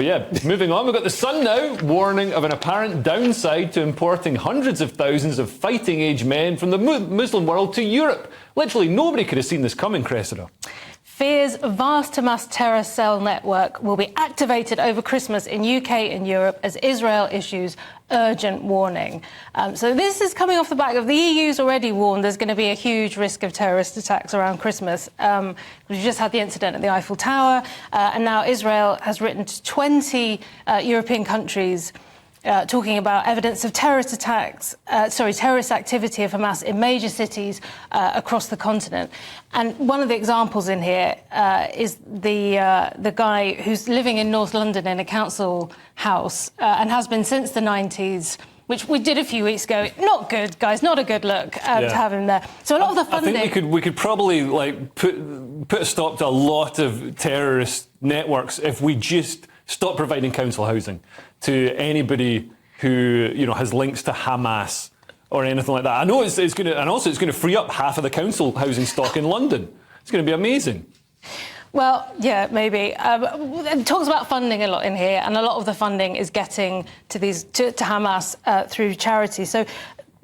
Yeah, moving on, we've got The Sun now, warning of an apparent downside to importing hundreds of thousands of fighting-age men from the Muslim world to Europe. Literally nobody could have seen this coming, Cressida. Fears a vast Hamas terror cell network will be activated over Christmas in UK and Europe as Israel issues urgent warning. So this is coming off the back of the EU's already warned there's going to be a huge risk of terrorist attacks around Christmas. We've just had the incident at the Eiffel Tower, and now Israel has written to 20 European countries talking about evidence of terrorist activity of Hamas in major cities across the continent. And one of the examples in here is the guy who's living in North London in a council house and has been since the 90s, which we did a few weeks ago. Not good, guys, not a good look to have him there. So a lot of the funding... I think we could probably put a stop to a lot of terrorist networks if we just stop providing council housing to anybody who has links to Hamas or anything like that. I know it's going to, and also it's going to free up half of the council housing stock in London. It's going to be amazing. Well, yeah, maybe. It talks about funding a lot in here, and a lot of the funding is getting to Hamas through charity. So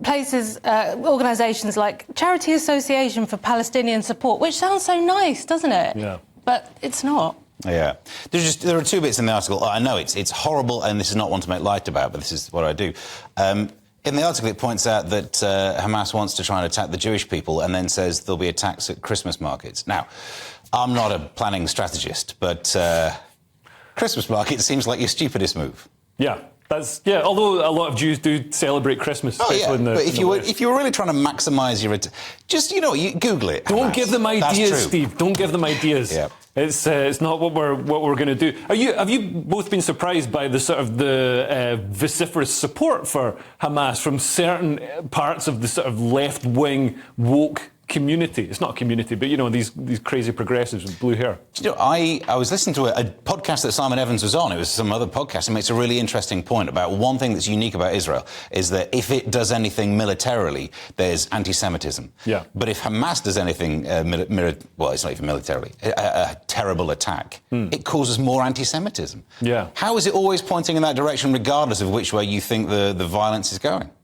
places, organisations like Charity Association for Palestinian Support, which sounds so nice, doesn't it? Yeah. But it's not. Yeah. There are two bits in the article. I know it's horrible, and this is not one to make light about, but this is what I do. In the article, it points out that Hamas wants to try and attack the Jewish people and then says there'll be attacks at Christmas markets. Now, I'm not a planning strategist, but Christmas market seems like your stupidest move. Yeah. Although a lot of Jews do celebrate Christmas. Oh, yeah, but if you were really trying to maximise your... Just, you Google it. Don't give them ideas, Steve. Don't give them ideas. Yeah. It's not what we're going to do. Have you both been surprised by the vociferous support for Hamas from certain parts of the sort of left-wing woke community? It's not a community, but these crazy progressives with blue hair. I was listening to a podcast that Simon Evans was on. It was some other podcast, and makes a really interesting point about one thing that's unique about Israel is that if it does anything militarily, there's anti-Semitism. Yeah. But if Hamas does anything, well, it's not even militarily, a terrible attack, it causes more anti-Semitism. Yeah. How is it always pointing in that direction, regardless of which way you think the violence is going?